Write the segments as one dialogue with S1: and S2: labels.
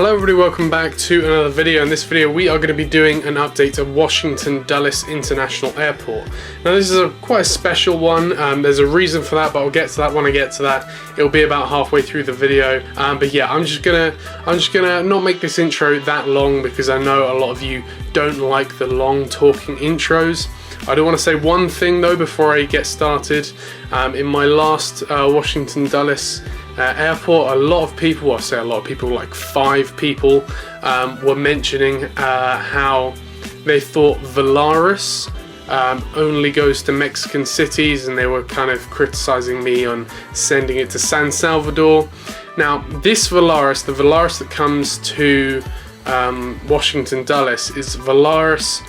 S1: Hello everybody, welcome back to another video. In this video we are going to be doing an update of Washington Dulles International Airport. Now this is quite a special one. There's a reason for that, but I'll get to that when I get to that. It'll be about halfway through the video. But yeah, I'm just gonna not make this intro that long because I know a lot of you don't like the long talking intros. I do want to say one thing though before I get started. In my last Washington Dulles airport, a lot of people, I say a lot of people, like 5 people, were mentioning how they thought Volaris only goes to Mexican cities, and they were kind of criticizing me on sending it to San Salvador. Now this Volaris, the Volaris that comes to Washington Dulles, is Volaris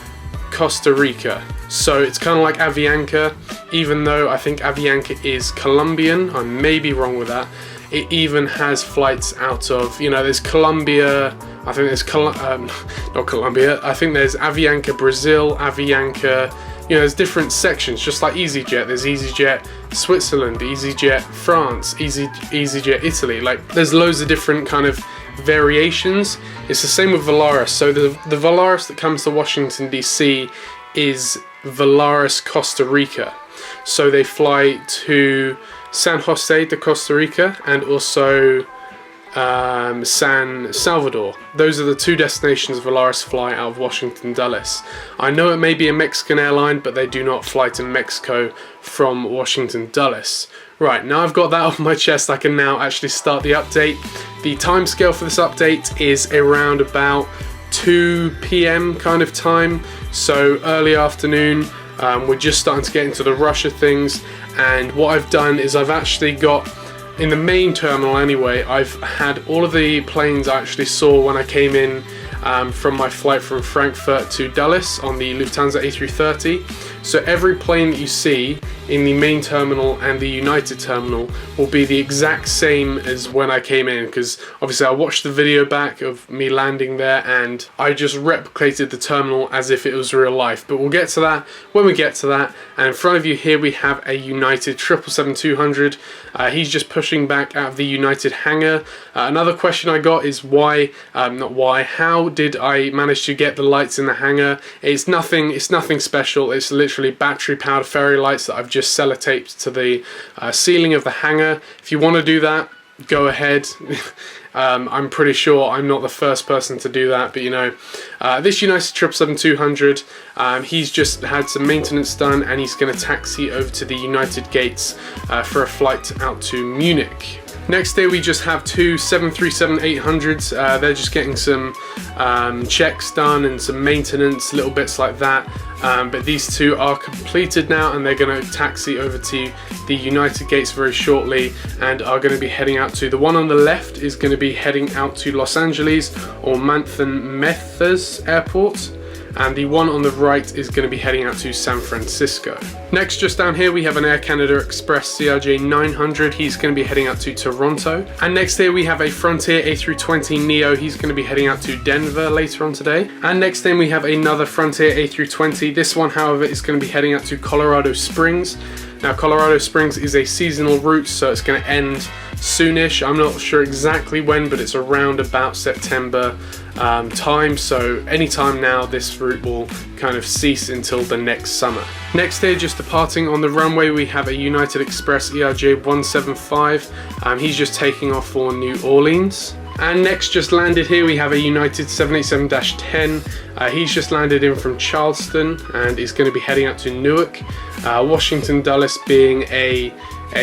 S1: Costa Rica. So it's kind of like Avianca, even though I think Avianca is Colombian. I may be wrong with that. It even has flights out of, you know, there's Colombia, I think there's not Colombia, I think there's Avianca Brazil, Avianca, you know, there's different sections, just like EasyJet. There's EasyJet Switzerland, EasyJet France, EasyJet Italy. Like there's loads of different kind of variations. It's the same with Volaris. So the Volaris that comes to Washington DC is Volaris Costa Rica. So they fly to San Jose de Costa Rica and also San Salvador. Those are the 2 destinations Volaris fly out of Washington Dulles. I know it may be a Mexican airline, but they do not fly to Mexico from Washington Dulles. Right, now I've got that off my chest, I can now actually start the update. The timescale for this update is around about 2 p.m. kind of time, so early afternoon. We're just starting to get into the rush of things, and what I've done is I've actually got, in the main terminal anyway, I've had all of the planes I actually saw when I came in from my flight from Frankfurt to Dulles on the Lufthansa A330. So every plane that you see in the main terminal and the United terminal will be the exact same as when I came in, because obviously I watched the video back of me landing there and I just replicated the terminal as if it was real life. But we'll get to that when we get to that. And in front of you here we have a United 777-200. He's just pushing back out of the United hangar. Another question I got is how did I manage to get the lights in the hangar? It's nothing special. It's literally battery powered fairy lights that I've just sellotaped to the ceiling of the hangar. If you want to do that, go ahead. I'm pretty sure I'm not the first person to do that, but you know, this United 777-200, he's just had some maintenance done and he's going to taxi over to the United gates for a flight out to Munich. Next day we just have 2 737-800s. They're just getting some checks done and some maintenance, little bits like that. But these 2 are completed now and they're going to taxi over to the United gates very shortly and are going to be heading out to, the one on the left is going to be heading out to Los Angeles or Manthan-Methers Airport, and the one on the right is going to be heading out to San Francisco. Next, just down here we have an Air Canada Express CRJ 900. He's going to be heading out to Toronto. And next here we have a Frontier A320 Neo. He's going to be heading out to Denver later on today. And next then we have another Frontier A320. This one, however, is going to be heading out to Colorado Springs. Now Colorado Springs is a seasonal route, so it's going to end soonish. I'm not sure exactly when, but it's around about September time, so anytime now this route will kind of cease until the next summer. Next here, just departing on the runway, we have a United Express ERJ 175. He's just taking off for New Orleans. And next, just landed here, we have a United 787-10. He's just landed in from Charleston and is going to be heading out to Newark. Washington Dulles being a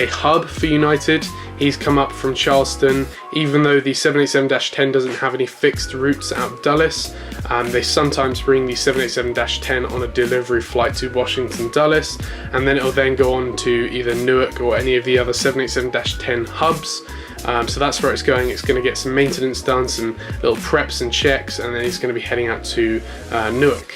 S1: hub for United, he's come up from Charleston. Even though the 787-10 doesn't have any fixed routes out of Dulles, they sometimes bring the 787-10 on a delivery flight to Washington Dulles, and then it'll then go on to either Newark or any of the other 787-10 hubs. So that's where it's going. It's going to get some maintenance done, some little preps and checks, and then he's going to be heading out to Newark.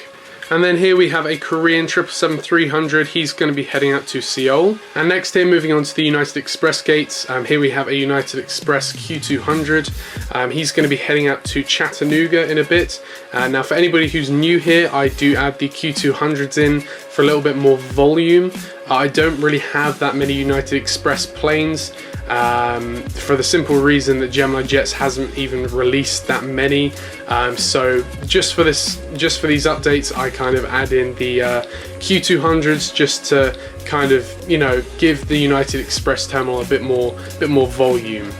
S1: And then here we have a Korean 777-300. He's going to be heading out to Seoul. And next here, moving on to the United Express gates, here we have a United Express Q200. He's going to be heading out to Chattanooga in a bit. Now for anybody who's new here, I do add the Q200s in for a little bit more volume. I don't really have that many United Express planes. for the simple reason that Gemini Jets hasn't even released that many. So just for these updates, I kind of add in the Q200s just to kind of, you know, give the United Express terminal a bit more volume.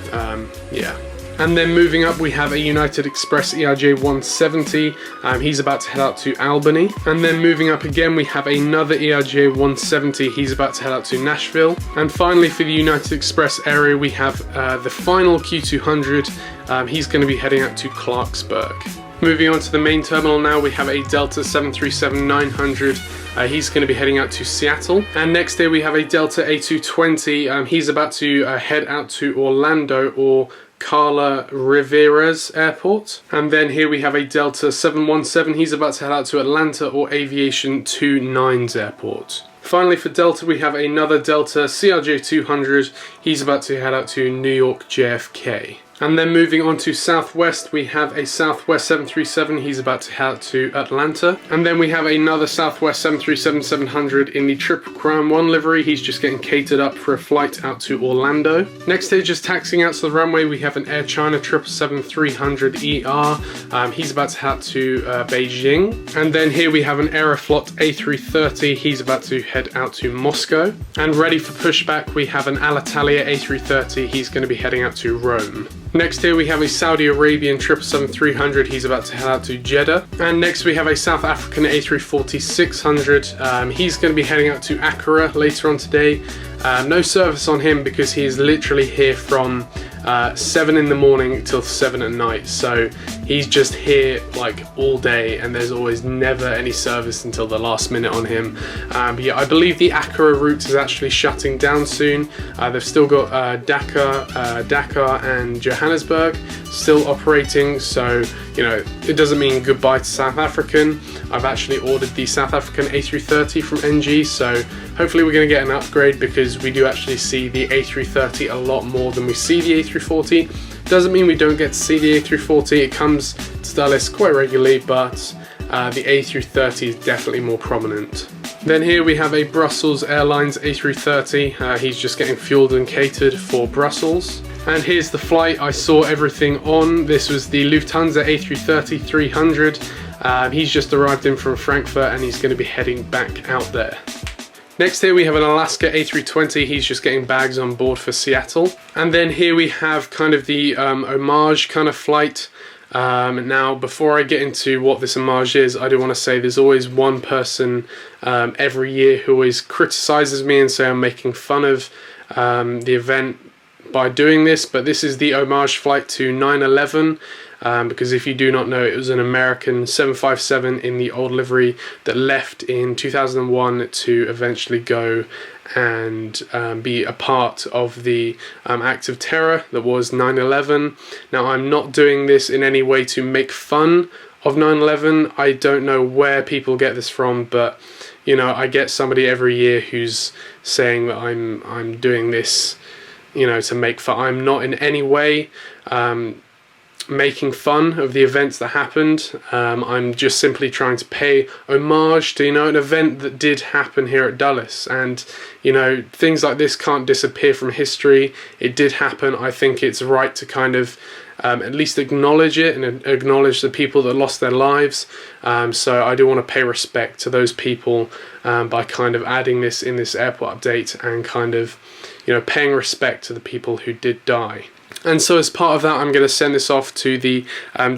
S1: Yeah. And then moving up, we have a United Express ERJ 170. He's about to head out to Albany. And then moving up again, we have another ERJ 170. He's about to head out to Nashville. And finally, for the United Express area, we have the final Q200. He's going to be heading out to Clarksburg. Moving on to the main terminal now, we have a Delta 737-900. He's going to be heading out to Seattle. And next here we have a Delta A220. He's about to head out to Orlando, or Carla Rivera's airport. And then here we have a Delta 717. He's about to head out to Atlanta, or Aviation 29's airport. Finally, for Delta, we have another Delta CRJ 200. He's about to head out to New York JFK. And then moving on to Southwest, we have a Southwest 737. He's about to head out to Atlanta. And then we have another Southwest 737-700 in the Triple Crown 1 livery. He's just getting catered up for a flight out to Orlando. Next here, just taxiing out to the runway, we have an Air China 777-300ER. He's about to head out to Beijing. And then here we have an Aeroflot A330. He's about to head out to Moscow. And ready for pushback, we have an Alitalia A330. He's going to be heading out to Rome. Next here we have a Saudi Arabian 777-300. He's about to head out to Jeddah. And next we have a South African A340-600. He's going to be heading out to Accra later on today. No service on him because he is literally here from 7 in the morning till 7 at night. So he's just here like all day, and there's always never any service until the last minute on him. But yeah, I believe the Accra route is actually shutting down soon. They've still got Dakar and Johannesburg still operating, so you know, it doesn't mean goodbye to South African. I've actually ordered the South African A330 from NG, so hopefully we're going to get an upgrade, because we do actually see the A330 a lot more than we see the A340. Doesn't mean we don't get to see the A340. It comes to Dulles quite regularly, but the A330 is definitely more prominent. Then here we have a Brussels Airlines A330. He's just getting fueled and catered for Brussels. And here's the flight I saw everything on. This was the Lufthansa A330-300. He's just arrived in from Frankfurt, and he's going to be heading back out there. Next here we have an Alaska A320. He's just getting bags on board for Seattle. And then here we have kind of the homage kind of flight. Now, before I get into what this homage is, I do want to say there's always one person every year who always criticizes me and say I'm making fun of the event by doing this, but this is the homage flight to 9/11. Because if you do not know, it was an American 757 in the old livery that left in 2001 to eventually go and be a part of the act of terror that was 9/11. Now, I'm not doing this in any way to make fun of 9/11. I don't know where people get this from, but you know, I get somebody every year who's saying that I'm doing this, you know, to make fun. I'm not in any way making fun of the events that happened. I'm just simply trying to pay homage to, you know, an event that did happen here at Dulles. And you know, things like this can't disappear from history. It did happen. I think it's right to kind of at least acknowledge it and acknowledge the people that lost their lives. So I do want to pay respect to those people by kind of adding this in this airport update, and kind of, you know, paying respect to the people who did die. And so as part of that, I'm going to send this off to the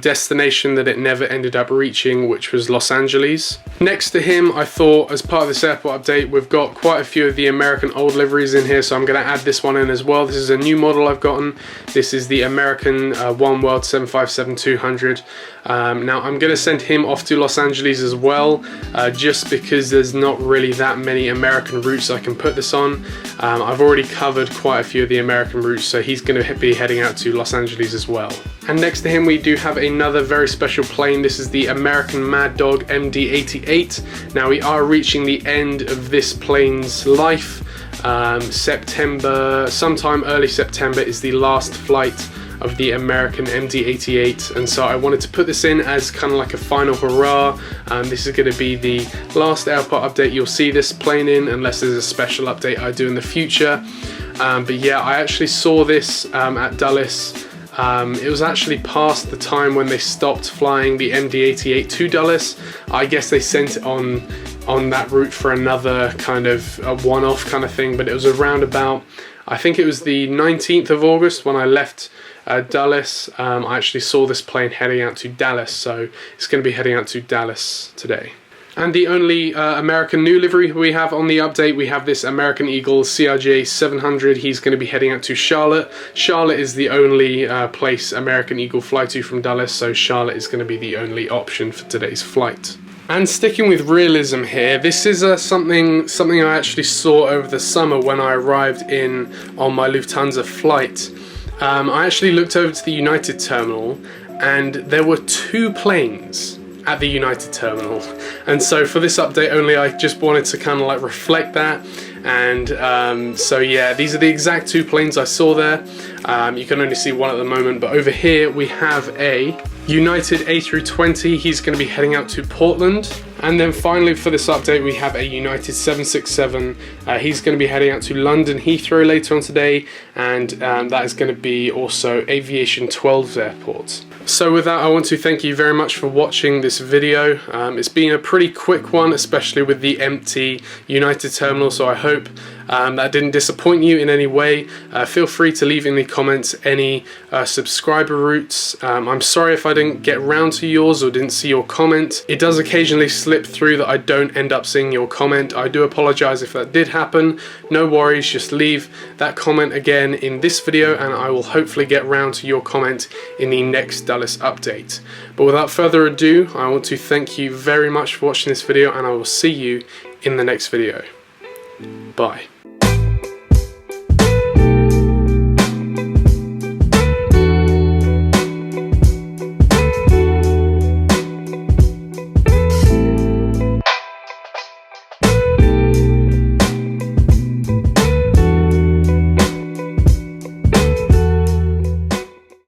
S1: destination that it never ended up reaching, which was Los Angeles. Next to him, I thought, as part of this airport update, we've got quite a few of the American old liveries in here, so I'm going to add this one in as well. This is a new model I've gotten. This is the American One World 757-200. Now, I'm going to send him off to Los Angeles as well, just because there's not really that many American routes I can put this on. I've already covered quite a few of the American routes, so he's going to be heading out to Los Angeles as well. And next to him we do have another very special plane. This is the American Mad Dog MD-88. Now, we are reaching the end of this plane's life. Sometime early September is the last flight of the American MD-88, and so I wanted to put this in as kind of like a final hurrah. This is going to be the last airport update you'll see this plane in, unless there's a special update I do in the future. But yeah, I actually saw this at Dulles. It was actually past the time when they stopped flying the MD-88 to Dulles. I guess they sent it on that route for another kind of a one-off kind of thing, but it was around about, I think it was the 19th of August when I left Dulles. I actually saw this plane heading out to Dallas, so it's going to be heading out to Dallas today. And the only American new livery we have on the update, we have this American Eagle CRJ 700. He's going to be heading out to Charlotte. Charlotte is the only place American Eagle fly to from Dulles, so Charlotte is going to be the only option for today's flight. And sticking with realism here, this is something I actually saw over the summer when I arrived on my Lufthansa flight. I actually looked over to the United terminal, and there were 2 planes at the United terminal, and so for this update only, I just wanted to kind of like reflect that. And so yeah, these are the exact 2 planes I saw there. You can only see one at the moment, but over here we have a United A320. He's going to be heading out to Portland. And then finally for this update we have a United 767. He's going to be heading out to London Heathrow later on today, and that is going to be also Aviation 12's airport. So with that, I want to thank you very much for watching this video. It's been a pretty quick one, especially with the empty United terminal, so I hope that didn't disappoint you in any way. Feel free to leave in the comments any subscriber routes. I'm sorry if I didn't get round to yours or didn't see your comment. It does occasionally slip through that I don't end up seeing your comment. I do apologize if that did happen. No worries, just leave that comment again in this video and I will hopefully get round to your comment in the next Dulles update. But without further ado, I want to thank you very much for watching this video, and I will see you in the next video. Bye.